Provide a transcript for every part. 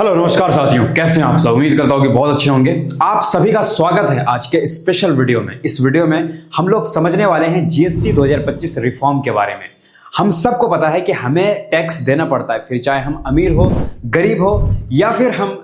Hello नमस्कार साथियों, कैसे हैं आप सब। उम्मीद करता हूं कि बहुत अच्छे होंगे। आप सभी का स्वागत है आज के स्पेशल वीडियो में। इस वीडियो में हम लोग समझने वाले हैं जीएसटी 2025 रिफॉर्म के बारे में। हम सबको पता है कि हमें टैक्स देना पड़ता है, फिर चाहे हम अमीर हो, गरीब हो, या फिर हम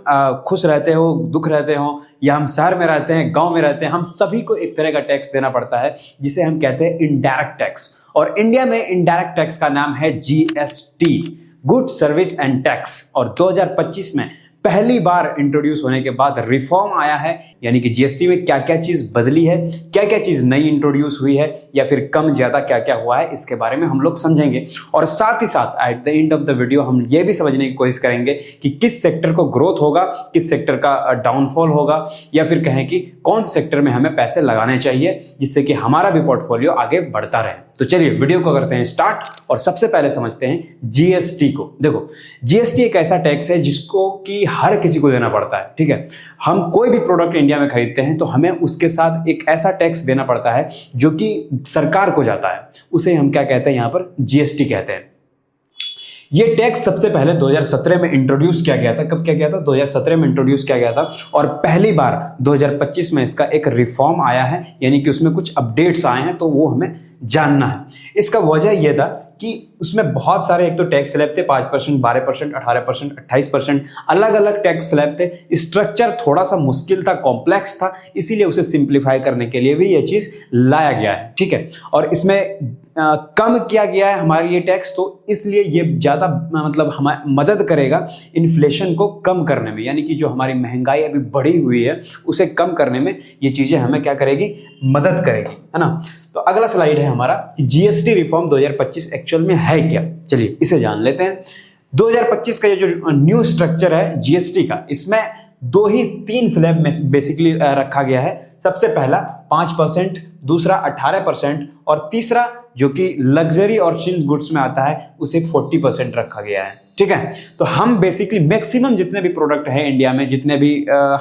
खुश रहते हो, दुख रहते हो, या हम शहर में रहते हैं, गांव में रहते हैं, हम सभी को एक तरह का टैक्स देना पड़ता है जिसे हम कहते हैं इनडायरेक्ट टैक्स। और इंडिया में इनडायरेक्ट टैक्स का नाम है GST, good service and tax. और 2025 में पहली बार इंट्रोड्यूस होने के बाद रिफॉर्म आया है, यानी कि जीएसटी में क्या क्या चीज बदली है, क्या क्या चीज नई इंट्रोड्यूस हुई है, या फिर कम ज्यादा क्या क्या हुआ है, इसके बारे में हम लोग समझेंगे। और साथ ही साथ at the end of the video हम ये भी समझने की कोशिश करेंगे कि किस सेक्टर को ग्रोथ होगा, किस सेक्टर का डाउनफॉल होगा, या फिर कहें कि कौन से सेक्टर में हमें पैसे लगाने चाहिए जिससे कि हमारा भी पोर्टफोलियो आगे बढ़ता रहे। तो चलिए वीडियो को करते हैं स्टार्ट और सबसे पहले समझते हैं जीएसटी को। देखो, जीएसटी एक ऐसा टैक्स है जिसको कि हर किसी को देना पड़ता है। ठीक है, हम कोई भी प्रोडक्ट इंडिया में खरीदते हैं तो हमें उसके साथ एक ऐसा टैक्स देना पड़ता है जो कि सरकार को जाता है, उसे हम क्या कहते हैं, यहां पर जीएसटी कहते हैं। ये टैक्स सबसे पहले 2017 में इंट्रोड्यूस किया गया था। कब किया गया था? 2017 में इंट्रोड्यूस किया गया था। और पहली बार 2025 में इसका एक रिफॉर्म आया है, यानी कि उसमें कुछ अपडेट्स आए हैं, तो वो हमें जानना है। इसका वजह यह था कि उसमें बहुत सारे, एक तो टैक्स स्लैब थे 5%, 12%, 18%, 28%, अलग अलग टैक्स स्लैब थे। स्ट्रक्चर थोड़ा सा मुश्किल था, कॉम्प्लेक्स था, इसीलिए उसे सिंप्लीफाई करने के लिए भी यह चीज लाया गया है। ठीक है, और इसमें कम किया गया है हमारे लिए टैक्स, तो इसलिए ये ज़्यादा मतलब हमारी मदद करेगा इन्फ्लेशन को कम करने में, यानी कि जो हमारी महंगाई अभी बढ़ी हुई है उसे कम करने में ये चीज़ें हमें क्या करेगी, मदद करेगी, है ना। तो अगला स्लाइड है हमारा कि जीएसटी रिफॉर्म 2025 एक्चुअल में है क्या। चलिए इसे जान लेते हैं। 2025 का ये जो न्यू स्ट्रक्चर है जीएसटी का, इसमें तीन स्लैब में बेसिकली रखा गया है। सबसे पहला 5%, दूसरा 18%, और तीसरा जो कि लग्जरी और चिल्ड गुड्स में आता है उसे 40% रखा गया है। ठीक है, तो हम बेसिकली मैक्सिमम जितने भी प्रोडक्ट हैं इंडिया में, जितने भी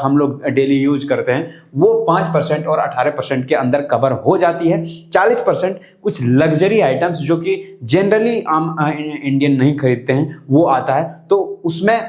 हम लोग डेली यूज करते हैं, वो 5% और 18% के अंदर कवर हो जाती है। 40% कुछ लग्जरी आइटम्स जो कि जनरली आम इंडियन नहीं खरीदते हैं वो आता है, तो उसमें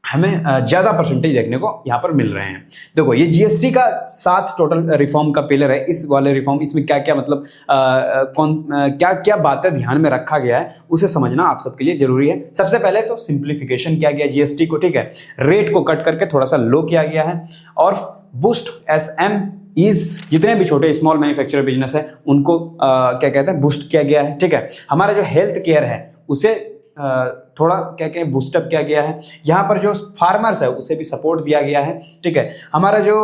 हमें ज़्यादा परसेंटेज देखने को यहाँ पर मिल रहे हैं। देखो, ये जीएसटी का 7 टोटल रिफॉर्म का पिलर है। इस वाले रिफॉर्म, इसमें क्या क्या मतलब क्या क्या बातें ध्यान में रखा गया है उसे समझना आप सबके लिए जरूरी है। सबसे पहले तो सिंप्लीफिकेशन किया गया जीएसटी को। ठीक है, रेट को कट करके थोड़ा सा लो किया गया है, और बूस्ट SMEs, जितने भी छोटे स्मॉल मैन्युफैक्चरर बिजनेस है उनको क्या कहते हैं, बूस्ट किया गया है। ठीक है, हमारा जो हेल्थ केयर है उसे थोड़ा क्या क्या बूस्टअप किया गया है। यहाँ पर जो फार्मर्स है उसे भी सपोर्ट दिया गया है। ठीक है, हमारा जो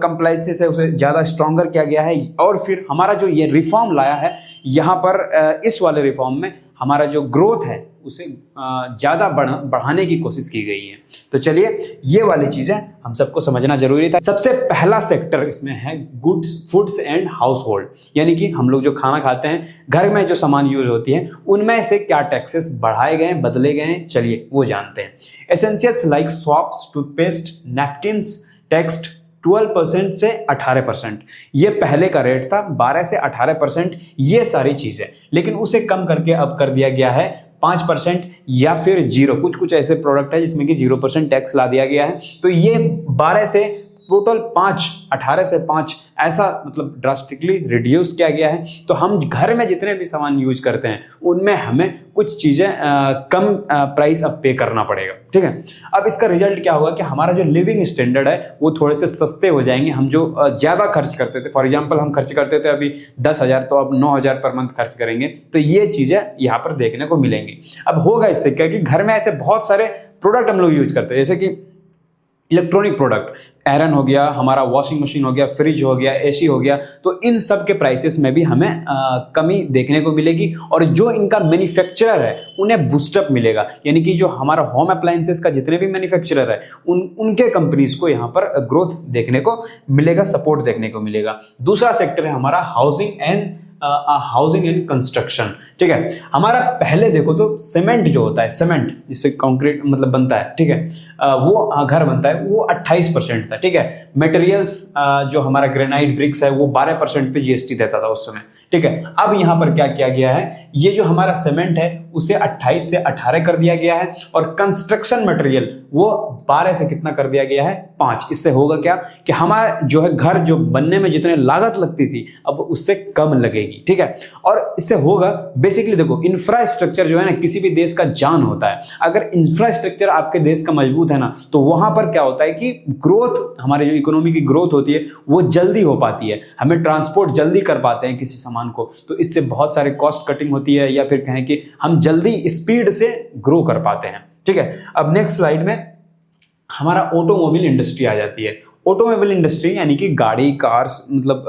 कंप्लाइंसेस है उसे ज़्यादा स्ट्रॉन्गर किया गया है। और फिर हमारा जो ये रिफॉर्म लाया है यहाँ पर इस वाले रिफॉर्म में हमारा जो ग्रोथ है उसे ज़्यादा बढ़ाने की कोशिश की गई है। तो चलिए, ये वाली चीज़ें हम सबको समझना जरूरी था। सबसे पहला सेक्टर इसमें है goods, foods and house hold, यानी कि हम लोग जो खाना खाते हैं, घर में जो सामान यूज होती है, उनमें से क्या टैक्सेस बढ़ाए गए, बदले गए, चलिए वो जानते हैं। Essentials like shops, toothpaste, napkins, text 12% से 18%। ये पहले का रेट था 12 से 18%, ये सारी चीज़ें, लेकिन उसे कम करके अब कर दिया गया है 5% या फिर 0। कुछ ऐसे प्रोडक्ट है जिसमें कि 0% टैक्स ला दिया गया है। तो ये 12 से टोटल 5, 18 से 5, ऐसा मतलब ड्रास्टिकली रिड्यूस किया गया है। तो हम घर में जितने भी सामान यूज करते हैं उनमें हमें कुछ चीज़ें कम प्राइस अब पे करना पड़ेगा। ठीक है, अब इसका रिजल्ट क्या होगा कि हमारा जो लिविंग स्टैंडर्ड है वो थोड़े से सस्ते हो जाएंगे। हम जो ज़्यादा खर्च करते थे, फॉर एग्जांपल हम खर्च करते थे अभी 10,000, तो अब 9,000 पर मंथ खर्च करेंगे। तो ये चीज़ें यहाँ पर देखने को मिलेंगी। अब होगा इससे क्या कि घर में ऐसे बहुत सारे प्रोडक्ट हम लोग यूज करते हैं, जैसे कि इलेक्ट्रॉनिक प्रोडक्ट, आयरन हो गया, हमारा वॉशिंग मशीन हो गया, फ्रिज हो गया, एसी हो गया, तो इन सब के प्राइसेस में भी हमें कमी देखने को मिलेगी। और जो इनका मैन्युफैक्चरर है उन्हें बूस्टअप मिलेगा, यानी कि जो हमारा होम अप्लायंसेस का जितने भी मैन्युफैक्चरर है उनके कंपनीज को यहाँ पर ग्रोथ देखने को मिलेगा, सपोर्ट देखने को मिलेगा। दूसरा सेक्टर है हमारा हाउसिंग एंड कंस्ट्रक्शन। ठीक है, हमारा पहले देखो तो सीमेंट जो होता है, सीमेंट जिससे कंक्रीट मतलब बनता है, ठीक है, वो घर बनता है, वो 28% था। ठीक है, मटेरियल्स जो हमारा ग्रेनाइट ब्रिक्स है वो 12% पे जीएसटी देता था उस समय। ठीक है, अब यहाँ पर क्या किया गया है, ये जो हमारा सीमेंट है उसे 28 से 18 कर दिया गया है, और कंस्ट्रक्शन मटेरियल वो 12 से कितना कर दिया गया है, 5। इससे होगा क्या कि हमारा जो है घर जो बनने में जितने लागत लगती थी अब उससे कम लगेगी, ठीक है। और इससे होगा बेसिकली, देखो इंफ्रास्ट्रक्चर जो है ना किसी भी देश का जान होता है। अगर इंफ्रास्ट्रक्चर आपके देश का मजबूत है ना तो वहां पर क्या होता है कि ग्रोथ, हमारे जो इकोनॉमी की ग्रोथ होती है वो जल्दी हो पाती है, हमें ट्रांसपोर्ट जल्दी कर पाते हैं किसी सामान को, तो इससे बहुत सारे कॉस्ट कटिंग होती है, या फिर कहें कि हम जल्दी स्पीड से ग्रो कर पाते हैं, ठीक है। अब नेक्स्ट स्लाइड में हमारा ऑटोमोबाइल इंडस्ट्री आ जाती है। ऑटोमोबाइल इंडस्ट्री यानी कि गाड़ी, कार्स, मतलब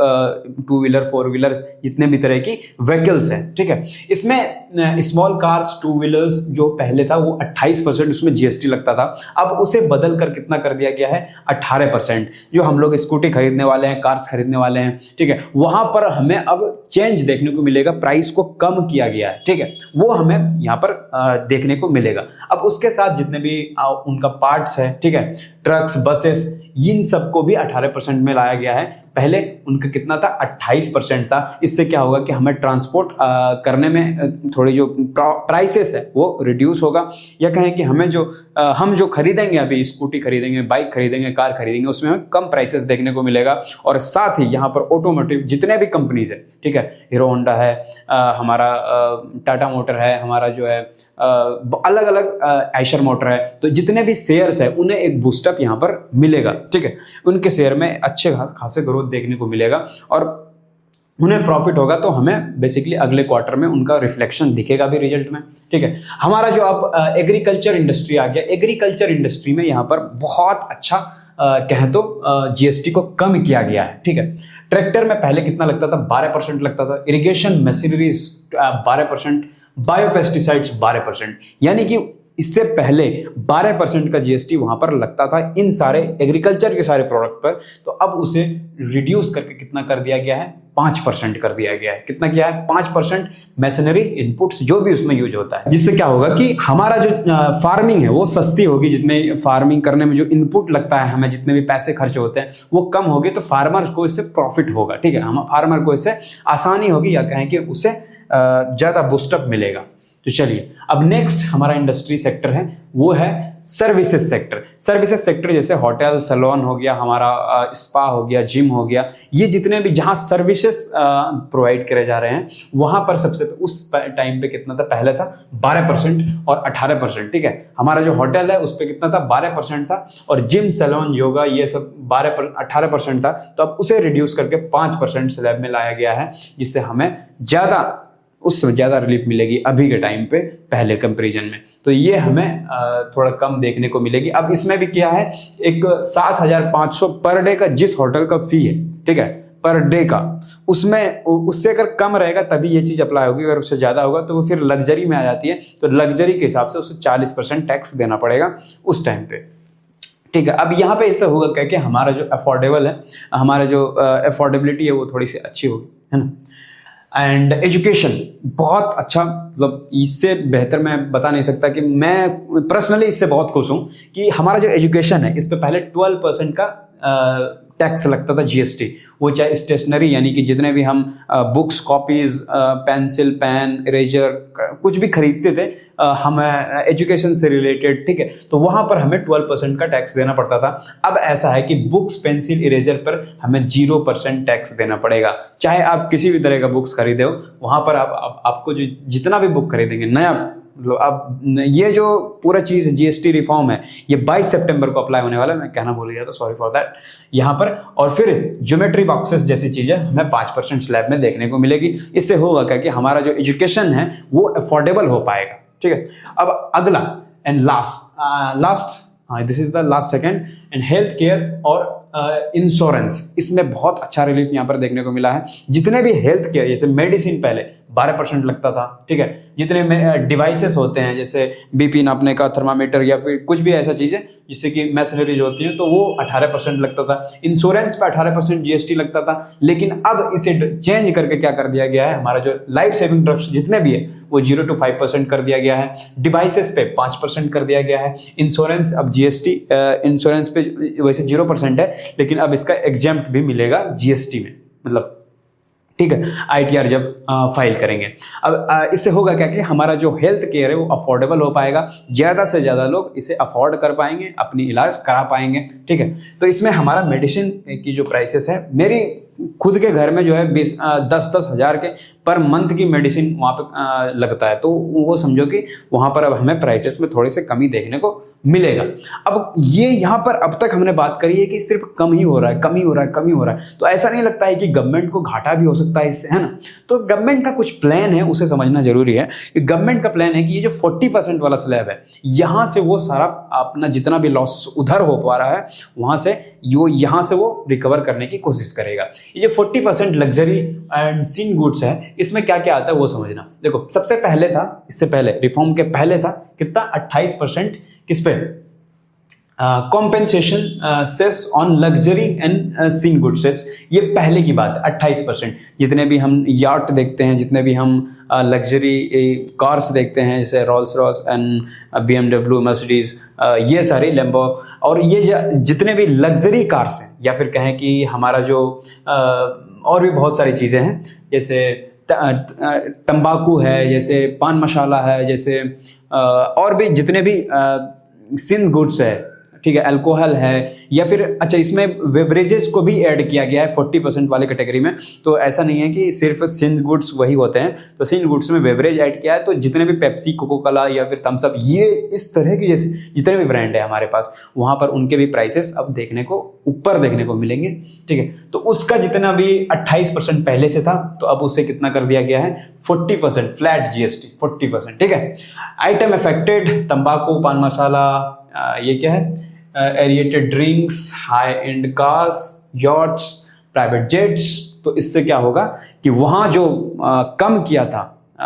2 व्हीलर 4 व्हीलर जितने भी तरह की व्हीकल्स हैं, ठीक है। इसमें स्मॉल कार्स, 2 व्हीलर्स जो पहले था वो 28% उसमें जीएसटी लगता था, अब उसे बदल कर कितना कर दिया गया है, 18%। जो हम लोग स्कूटी खरीदने वाले हैं, कार्स खरीदने वाले हैं, ठीक है, वहां पर हमें अब चेंज देखने को मिलेगा, प्राइस को कम किया गया है, ठीक है, वो हमें यहाँ पर देखने को मिलेगा। अब उसके साथ जितने भी उनका पार्ट्स है, ठीक है, ट्रक्स, बसेस, इन सबको भी 18% में लाया गया है। पहले उनका कितना था, 28% था। इससे क्या होगा कि हमें ट्रांसपोर्ट करने में थोड़ी जो प्राइसेस है वो रिड्यूस होगा, या कहें कि हमें जो हम जो खरीदेंगे, अभी स्कूटी खरीदेंगे, बाइक खरीदेंगे, कार खरीदेंगे, उसमें हमें कम प्राइसेस देखने को मिलेगा। और साथ ही यहाँ पर ऑटोमोटिव जितने भी कंपनीज है, ठीक है, हीरो होंडा है, हमारा टाटा मोटर है, हमारा जो है अलग अलग आयशर मोटर है, तो जितने भी शेयर्स है उन्हें एक बूस्टअप यहाँ पर मिलेगा, ठीक है, उनके शेयर में अच्छे खासे ग्रोथ देखने को मिलेगा और उन्हें प्रॉफिट होगा, तो हमें बेसिकली अगले क्वार्टर में उनका रिफ्लेक्शन दिखेगा भी रिजल्ट में, ठीक है। हमारा जो अब एग्रीकल्चर इंडस्ट्री आ गया, एग्रीकल्चर इंडस्ट्री में यहाँ पर बहुत अच्छा कहें तो जीएसटी को कम किया गया है, ठीक है। ट्रैक्टर में पहले कितना लगता था, 12% लगता था, इरिगेशन मशीनरीज 12%, बायोपेस्टिसाइड्स 12%, यानी कि इससे पहले 12% का जीएसटी वहां पर लगता था इन सारे एग्रीकल्चर के सारे प्रोडक्ट पर, तो अब उसे रिड्यूस करके कितना कर दिया गया है, 5% कर दिया गया है। कितना किया है, 5% मशीनरी इनपुट्स जो भी उसमें यूज होता है, जिससे क्या होगा कि हमारा जो फार्मिंग है वो सस्ती होगी, जिसमें फार्मिंग करने में जो इनपुट लगता है, हमें जितने भी पैसे खर्च होते हैं वो कम होगी, तो फार्मर्स को इससे प्रॉफिट होगा, ठीक है, हम फार्मर को इससे आसानी होगी, या कहें कि उसे ज्यादा बूस्टअप मिलेगा। तो चलिए अब नेक्स्ट हमारा इंडस्ट्री सेक्टर है वो है सर्विसेज सेक्टर। सर्विसेज सेक्टर जैसे होटल, सैलून हो गया, हमारा स्पा हो गया, जिम हो गया, ये जितने भी जहां सर्विसेज प्रोवाइड करे जा रहे हैं वहां पर सबसे उस टाइम पे कितना था, पहले था 12% और 18%, ठीक है। हमारा जो होटल है उस पर कितना था, 12% था, और जिम, सैलून, योगा ये सब 18% था, तो अब उसे रिड्यूस करके 5% स्लैब में लाया गया है, जिससे हमें उससे ज़्यादा रिलीफ मिलेगी अभी के टाइम पे पहले कंपैरिजन में, तो ये हमें थोड़ा कम देखने को मिलेगी। अब इसमें भी क्या है, एक 7,500 पर डे का जिस होटल का फी है, ठीक है, पर डे का, उसमें उससे अगर कम रहेगा तभी ये चीज़ अप्लाई होगी, अगर उससे ज़्यादा होगा तो वो फिर लग्जरी में आ जाती है, तो लग्जरी के हिसाब से उसे 40% टैक्स देना पड़ेगा उस टाइम पे, ठीक है। अब यहाँ पे इससे होगा क्या कि हमारा जो अफोर्डेबल है, हमारा जो अफोर्डेबिलिटी है वो थोड़ी सी अच्छी होगी, है ना। एंड एजुकेशन बहुत अच्छा, मतलब इससे बेहतर मैं बता नहीं सकता कि मैं पर्सनली इससे बहुत खुश हूँ कि हमारा जो एजुकेशन है इस पे पहले 12% का टैक्स लगता था जीएसटी, वो चाहे स्टेशनरी यानी कि जितने भी हम books, copies, pencil, pen, eraser कुछ भी खरीदते थे हम एजुकेशन से रिलेटेड, ठीक है, तो वहाँ पर हमें 12% का टैक्स देना पड़ता था। अब ऐसा है कि बुक्स, पेंसिल, इरेजर पर हमें 0% टैक्स देना पड़ेगा, चाहे आप किसी भी तरह का बुक्स खरीदे हो, वहाँ पर आपको जो जितना भी बुक खरीदेंगे नया, मतलब अब ये जो पूरा चीज़ जीएसटी रिफॉर्म है ये 22 सितंबर को अप्लाई होने वाला है, मैं कहना भूल गया था, सॉरी फॉर दैट यहाँ पर। और फिर ज्योमेट्री बॉक्सेस जैसी चीज़ें हमें 5% स्लैब में देखने को मिलेगी। इससे होगा क्या कि हमारा जो एजुकेशन है वो अफोर्डेबल हो पाएगा, ठीक है। अब अगला and last this is the last second and health care और इंश्योरेंस, इसमें बहुत अच्छा रिलीफ यहाँ पर देखने को मिला है। जितने भी हेल्थ केयर, जैसे मेडिसिन पहले 12% लगता था, ठीक है, जितने में डिवाइसेस होते हैं जैसे बीपी नापने का थर्मामीटर या फिर कुछ भी ऐसा चीज़ है जिससे कि मशीनरीज होती है, तो वो 18% लगता था। इंश्योरेंस पे 18% जीएसटी लगता था, लेकिन अब इसे चेंज करके क्या कर दिया गया है, हमारा जो लाइफ सेविंग ड्रग्स जितने भी है वो 0 to 5% कर दिया गया है। डिवाइसेस पे 5% कर दिया गया है। इंश्योरेंस अब जीएसटी, इंश्योरेंस पे वैसे 0% है, लेकिन अब इसका एग्जेम्प्ट भी मिलेगा जीएसटी में, मतलब ठीक है, ITR जब फाइल करेंगे। अब इससे होगा क्या कि हमारा जो हेल्थ केयर है वो अफोर्डेबल हो पाएगा, ज़्यादा से ज़्यादा लोग इसे अफोर्ड कर पाएंगे, अपनी इलाज करा पाएंगे। ठीक है, तो इसमें हमारा मेडिसिन की जो प्राइसेस है, मेरी खुद के घर में जो है 10-10 हज़ार के पर मंथ की मेडिसिन वहाँ पे लगता है, तो वो समझो कि वहाँ पर अब हमें प्राइसेस में थोड़ी सी कमी देखने को मिलेगा। अब ये यहाँ पर अब तक हमने बात करी है कि सिर्फ कम ही हो रहा है, कम ही हो रहा है, कम ही हो रहा है, तो ऐसा नहीं लगता है कि गवर्नमेंट को घाटा भी हो सकता है इससे, है ना। तो गवर्नमेंट का कुछ प्लान है, उसे समझना जरूरी है। गवर्नमेंट का प्लान है कि ये जो 40% वाला स्लैब है, यहाँ से वो सारा अपना जितना भी लॉस उधर हो पा रहा है वहाँ से यहाँ से वो रिकवर करने की कोशिश करेगा। ये जो 40% लग्जरी एंड सिन गुड्स है, इसमें क्या क्या आता है वो समझना। देखो, सबसे पहले था, इससे पहले रिफॉर्म के पहले था कितना, 28% किस पे, compensation cess on luxury and sin good cess. ये पहले की बात है, 28%। जितने भी हम यार्ट देखते हैं, जितने भी हम लग्जरी कार्स देखते हैं, जैसे Rolls Royce and BMW, Mercedes, ये सारी लैम्बो, और ये जितने भी लग्जरी कार्स हैं, या फिर कहें कि हमारा जो और भी बहुत सारी चीज़ें हैं, जैसे तंबाकू है, जैसे पान मसाला है, जैसे और भी जितने भी सिन गुड्स है, ठीक है, अल्कोहल है, या फिर अच्छा इसमें बेवरेजेस को भी ऐड किया गया है 40% वाले कैटेगरी में। तो ऐसा नहीं है कि सिर्फ सिन गुड्स वही होते हैं, तो सिन गुड्स में बेवरेज ऐड किया है। तो जितने भी पेप्सी, कोको कोला या फिर थम्स अप, ये इस तरह की जैसे जितने भी ब्रांड है हमारे पास, वहाँ पर उनके भी प्राइसेस अब देखने को ऊपर देखने को मिलेंगे। ठीक है, तो उसका जितना भी 28% पहले से था, तो अब उसे कितना कर दिया गया है, 40% फ्लैट GST 40%। ठीक है, आइटम अफेक्टेड, तंबाकू, पान मसाला, ये क्या है, aerated drinks, high and cars, yachts, private jets. तो इससे क्या होगा कि वहाँ जो कम किया था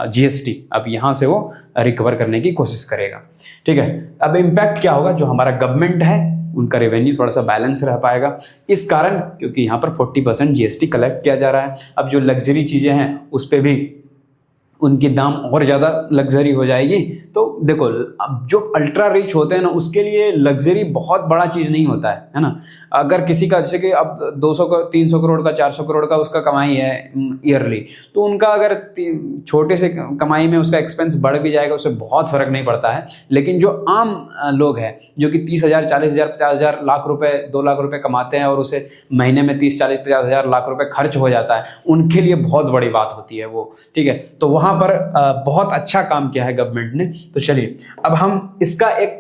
GST, अब यहाँ से वो रिकवर करने की कोशिश करेगा। ठीक है, अब इम्पैक्ट क्या होगा, जो हमारा गवर्नमेंट है उनका रेवेन्यू थोड़ा सा बैलेंस रह पाएगा इस कारण, क्योंकि यहाँ पर 40% GST कलेक्ट किया जा रहा है। अब जो लग्जरी चीज़ें हैं उस पर भी उनकी दाम और ज़्यादा लग्जरी हो जाएगी। तो देखो, अब जो अल्ट्रा रिच होते हैं ना, उसके लिए लग्जरी बहुत बड़ा चीज़ नहीं होता है ना। अगर किसी का जैसे कि अब 200 का 300 करोड़ का 400 करोड़ का उसका कमाई है ईयरली, तो उनका अगर छोटे से कमाई में उसका एक्सपेंस बढ़ भी जाएगा, उससे बहुत फर्क नहीं पड़ता है। लेकिन जो आम लोग हैं, जो कि 30,000, 40,000, 50,000, लाख रुपए, 2 लाख रुपए कमाते हैं और उसे महीने में 30, 40, 50,000, लाख रुपए खर्च हो जाता है, उनके लिए बहुत बड़ी बात होती है वो। ठीक है, तो वहाँ पर बहुत अच्छा काम किया है गवर्नमेंट ने। तो चलिए अब हम इसका एक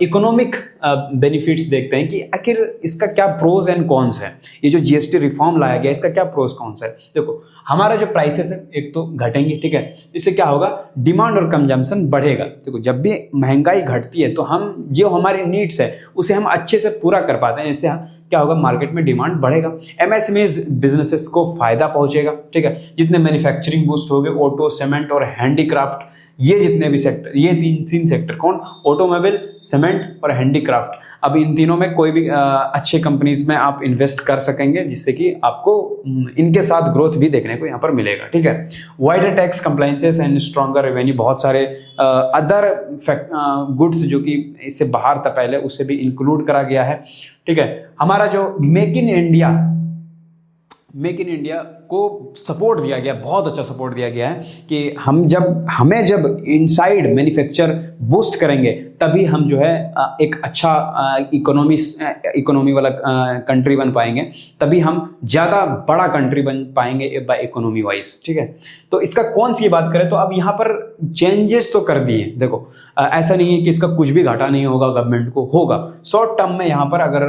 इकोनॉमिक बेनिफिट्स देखते हैं कि आखिर इसका क्या प्रोज एंड कॉन्स है। ये जो GST रिफॉर्म लाया गया, इसका क्या प्रोज कॉन्स है। देखो, हमारा जो प्राइसेस है एक तो घटेंगे। ठीक है, इससे क्या होगा, डिमांड और कंजम्पशन बढ़ेगा। देखो, जब भी महंगाई घटती है तो हम जो हमारी नीड्स है उसे हम अच्छे से पूरा कर पाते हैं। इससे क्या होगा, मार्केट में डिमांड बढ़ेगा, MSMEs बिजनेसेस को फायदा पहुंचेगा। ठीक है, जितने मैन्युफैक्चरिंग बूस्ट हो गए, ऑटो, सीमेंट और हैंडीक्राफ्ट, ये जितने भी सेक्टर, ये तीन सेक्टर, कौन, ऑटोमोबाइल, सीमेंट और हैंडीक्राफ्ट। अब इन तीनों में कोई भी अच्छे कंपनीज में आप इन्वेस्ट कर सकेंगे, जिससे कि आपको इनके साथ ग्रोथ भी देखने को यहाँ पर मिलेगा। ठीक है, wider tax compliances and stronger revenue, बहुत सारे अदर गुड्स जो कि इससे बाहर था पहले, उसे भी इंक्लूड करा गया है। ठीक है, हमारा जो मेक इन इंडिया को सपोर्ट दिया गया, बहुत अच्छा सपोर्ट दिया गया है कि हमें जब इनसाइड मैन्युफैक्चर बूस्ट करेंगे, तभी हम जो है एक अच्छा इकोनॉमी वाला कंट्री बन पाएंगे, तभी हम ज़्यादा बड़ा कंट्री बन पाएंगे बाय इकोनॉमी वाइज। ठीक है, तो इसका कौन सी बात करें तो अब यहाँ पर चेंजेस तो कर दिए। देखो, ऐसा नहीं है कि इसका कुछ भी घाटा नहीं होगा, गवर्नमेंट को होगा शॉर्ट टर्म में। यहाँ पर अगर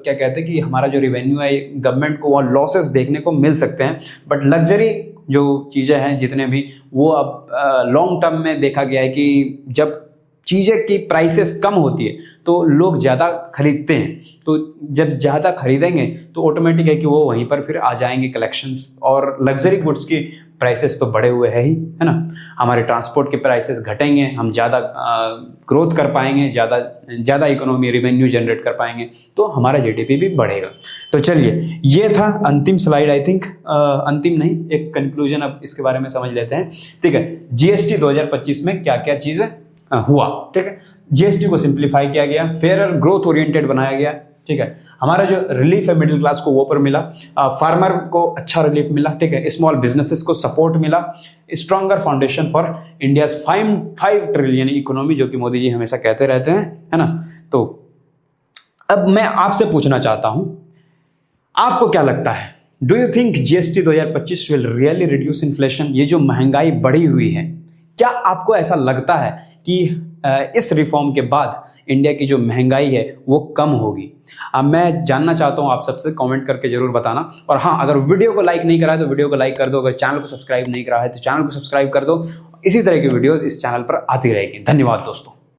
क्या कहते हैं कि हमारा जो रेवेन्यू है, गवर्नमेंट को वहाँ लॉसेस देखने को मिल सकते हैं, बट लग्जरी जो चीज़ें हैं जितने भी, वो अब लॉन्ग टर्म में देखा गया है कि जब चीज़ें की प्राइसेस कम होती है तो लोग ज़्यादा खरीदते हैं। तो जब ज़्यादा खरीदेंगे तो ऑटोमेटिक है कि वो वहीं पर फिर आ जाएंगे कलेक्शंस, और लग्जरी गुड्स की प्राइसेस तो बढ़े हुए है ही, है ना। हमारे ट्रांसपोर्ट के प्राइसेस घटेंगे, हम ज़्यादा ग्रोथ कर पाएंगे, ज़्यादा इकोनॉमी रेवेन्यू जनरेट कर पाएंगे, तो हमारा GDP भी बढ़ेगा। तो चलिए, ये था अंतिम स्लाइड। आई थिंक अंतिम नहीं, एक कंक्लूजन अब इसके बारे में समझ लेते हैं। ठीक है, GST 2025 में क्या क्या चीज़ें हुआ। ठीक है, GST को सिंप्लीफाई किया गया, फेयर ग्रोथ ओरिएंटेड बनाया गया। ठीक है। हमारा जो रिलीफ है मिडिल क्लास को वो पर मिला, फार्मर को अच्छा रिलीफ मिला, ठीक है। स्मॉल बिजनेसेस को सपोर्ट मिला, stronger foundation for India 5 trillion economy, जो कि मोदी जी हमेशा कहते रहते हैं, है ना। तो अब मैं आपसे पूछना चाहता हूं, आपको क्या लगता है, do you think GST 2025 will really reduce inflation? ये जो महंगाई बढ़ी हुई है, क्या आपको ऐसा लगता है कि इस रिफॉर्म के बाद इंडिया की जो महंगाई है वो कम होगी? अब मैं जानना चाहता हूं आप सबसे, कमेंट करके जरूर बताना। और हाँ, अगर वीडियो को लाइक नहीं करा है तो वीडियो को लाइक कर दो, अगर चैनल को सब्सक्राइब नहीं करा है तो चैनल को सब्सक्राइब कर दो। इसी तरह की वीडियोस इस चैनल पर आती रहेगी। धन्यवाद दोस्तों।